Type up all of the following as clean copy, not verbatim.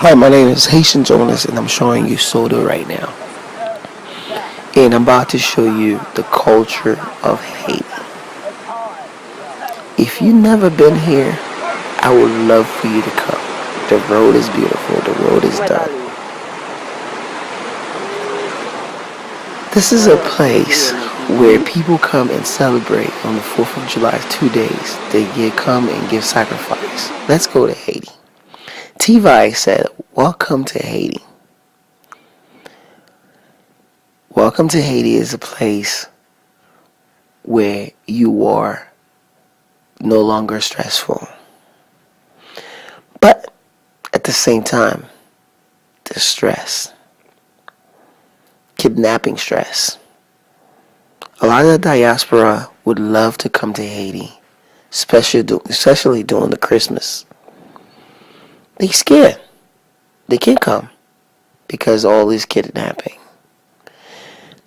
Hi, my name is Haitian Jonas, and I'm showing you soda right now. And I'm about to show you the culture of Haiti. If you've never been here, I would love for you to come. The road is beautiful, the road is done. This is a place where people come and celebrate on the 4th of July 2 days. They come and give sacrifice. Let's go to Haiti. Tivi said, welcome to Haiti. Welcome to Haiti is a place where you are no longer stressful. But at the same time, the stress, kidnapping stress. A lot of the diaspora would love to come to Haiti, especially during the Christmas. They scared. They can't come because all this kidnapping.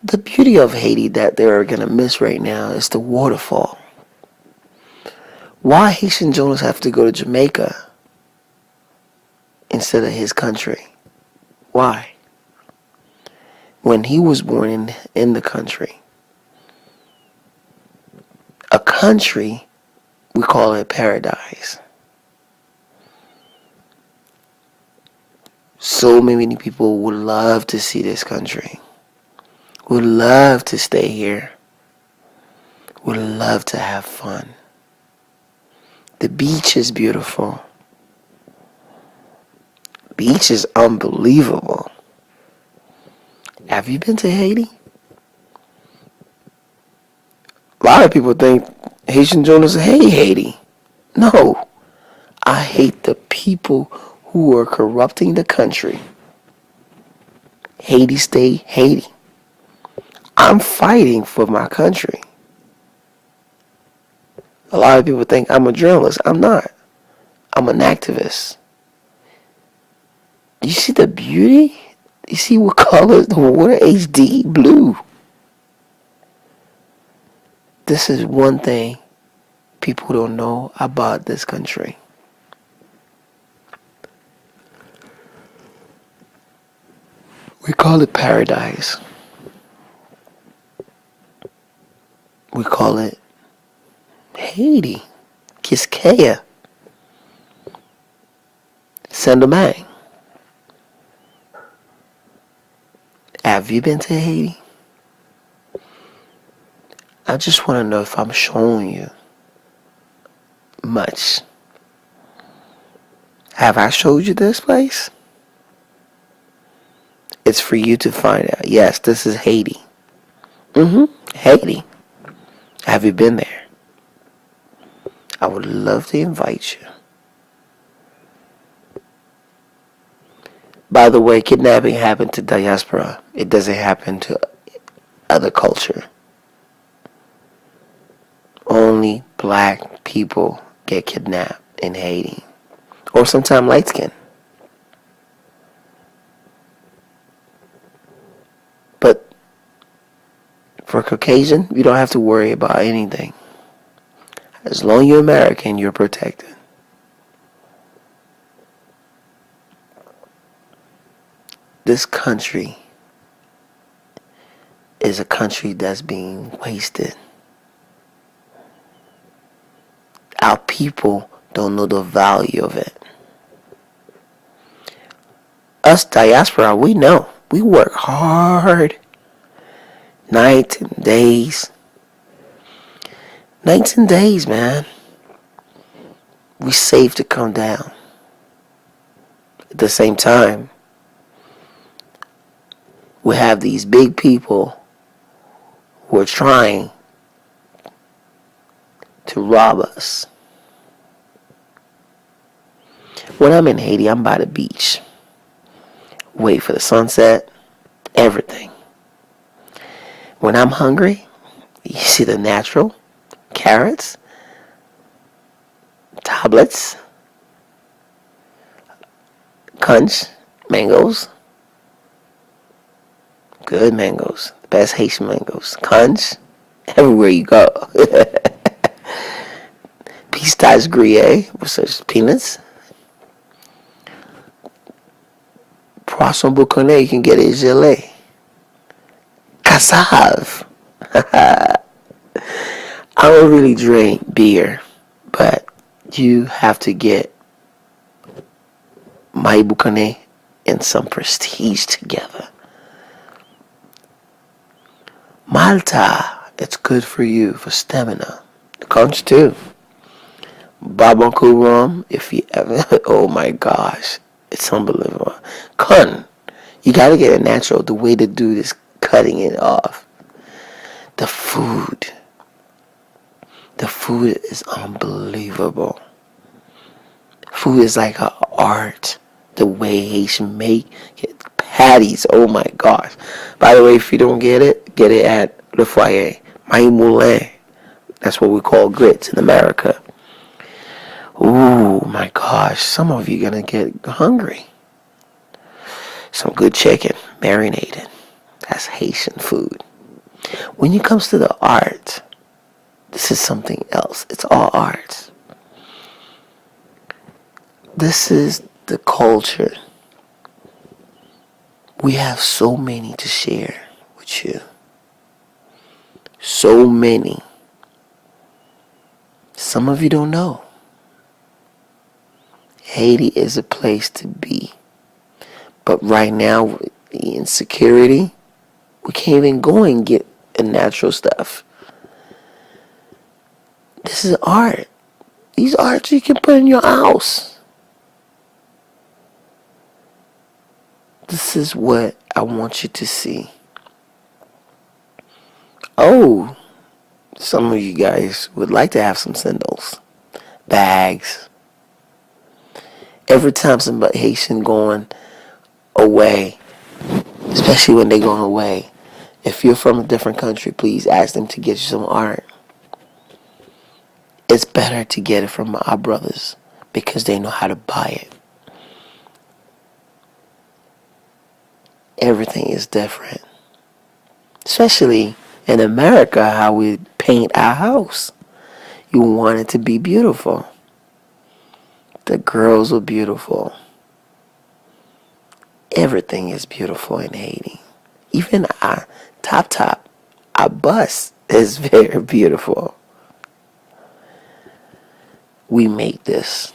The beauty of Haiti that they're going to miss right now is the waterfall. Why Haitian Jonas have to go to Jamaica instead of his country? Why? When he was born in the country, a country, we call it paradise. So many people would love to see this country, would love to stay here, would love to have fun. The beach is beautiful. Beach is unbelievable. Have you been to Haiti? A lot of people think Haitian Jonas hate Haiti. No, I hate the people who are corrupting the country. Haiti stay Haiti. I'm fighting for my country. A lot of people think I'm a journalist. I'm not. I'm an activist. You see the beauty? You see what colors the water? HD blue. This is one thing people don't know about this country. We call it paradise. We call it Haiti, Kiskeya, Saint-Domingue. Have you been to Haiti? I just want to know if I'm showing you much. Have I showed you this place? It's for you to find out. Yes, this is Haiti. Haiti. Have you been there? I would love to invite you. By the way, kidnapping happened to diaspora. It doesn't happen to other culture. Only black people get kidnapped in Haiti. Or sometimes light skin. But for Caucasian, you don't have to worry about anything. As long as you're American, you're protected. This country is a country that's being wasted. Our people don't know the value of it. Us diaspora, we know. We work hard. Nights and days. Nights and days, man. We save to come down. At the same time, we have these big people who are trying to rob us. When I'm in Haiti, I'm by the beach. Wait for the sunset. Everything. When I'm hungry, you see the natural carrots, tablets, conch, mangoes. Good mangoes. The best Haitian mangoes. Conch. Everywhere you go. Pistache Gruyere with such peanuts. Poisson bouconnet, you can get it gelé. Cassave. I don't really drink beer, but you have to get my bouconnet and some prestige together. Malta, it's good for you for stamina. The conch too. Barbancourt rum, if you ever, oh my gosh, it's unbelievable. Kun, you gotta get it natural. The way to do this, cutting it off. The food is unbelievable. Food is like an art. The way Haitian make it. Patties, oh my gosh. By the way, if you don't get it at Le Foyer. Maï Moulin. That's what we call grits in America. Ooh, my gosh. Some of you gonna get hungry. Some good chicken, marinated. That's Haitian food. When it comes to the art, this is something else. It's all art. This is the culture. We have so many to share with you. So many. Some of you don't know. Haiti is a place to be. But right now, with the insecurity, we can't even go and get the natural stuff. This is art. These arts you can put in your house. This is what I want you to see. Oh, some of you guys would like to have some sandals, bags. Every time somebody Haitian going away, especially when they're going away, if you're from a different country, please ask them to get you some art. It's better to get it from our brothers because they know how to buy it. Everything is different. Especially in America, how we paint our house. You want it to be beautiful. The girls are beautiful. Everything is beautiful in Haiti. Even our our bus is very beautiful. We make this.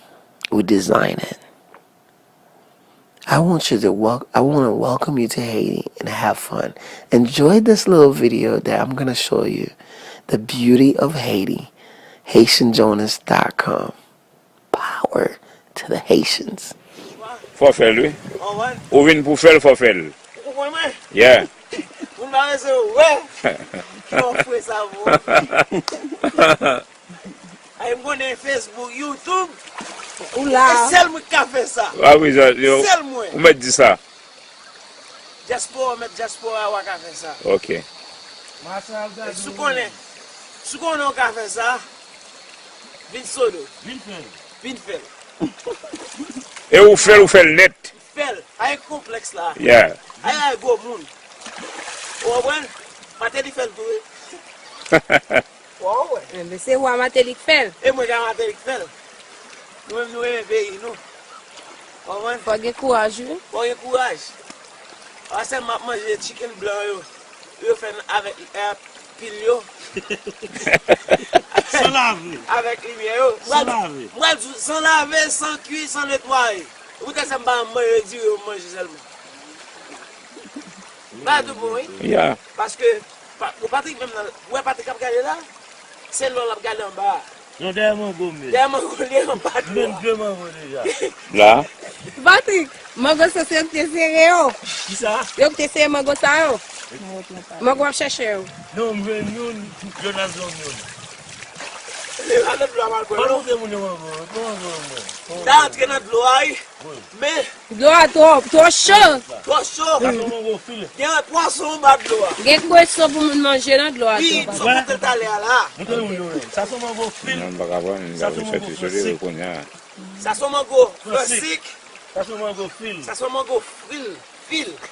We design it. I want to welcome you to Haiti and have fun. Enjoy this little video that I'm going to show you. The beauty of Haiti. HaitianJonas.com. Power to the Haitians. For faire lui. Ou vin pour faire for faire. Yeah. I'm going to Facebook, YouTube. Oula. Sell me café ça. Ah oui, yo. Sell moi. Ou met dit ça. Diaspora wa café ça. OK. Sou konen o café ça. Vin sodo. Vin fel. Et ou faire net. Fel. Ay complexe là. Yeah. Ay go moun. Ou bon? Maté di fel tout. Wow. Mais c'est où Amatelik fait? Et moi ga maté di fel. Nou e pays nou. Ou bon? Faut avoir courage. Faut avoir courage. Ase m'a manger chicken blanc yo. Yo fait avec pile yo. Sans laver. Avec lumière yo. Sans laver. Moi sans laver, sans cuire, sans nettoyer. Vous que ça m'a manger dire manger seulement. Pas de bon, oui. Yeah. Parce que ou Patrick même ouais Patrick a regardé là. C'est l'on l'a regardé en bas. Non, derrière mon gomme. Derrière mon collier en bas. Même deux membres déjà. Là. Patrick, mago ça c'est te serré yo. Qui ça? Yo te serré mago ça yo. Mago va chercher yo. Non, mais nous, Jonas nous. Le blanc mal Pas quoi. nous que nous. Là entrer dans de l'eau aïe. Mais Doa trop chaud. trop chaud. Ça mon gros fil. Il y a un poisson en bas de l'eau. Gen poisson pour manger dans de l'eau. Oui, son pour que aller là. Ça c'est mon gros fil. Non, pas avant, il a cherché sur les reconnais. Ça son mango classique. Ça c'est mon gros fil. Ça son mango fil.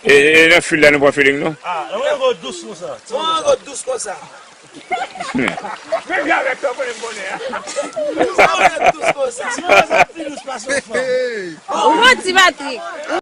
Et le fil là, nous pas feeling, non? Ah, on va go douce comme ça. Mango douce comme ça. Mais bien avec toi pour le bonheur. Mango douce comme ça. Sinon, ça fil, nous passons pas. Où va Patrick?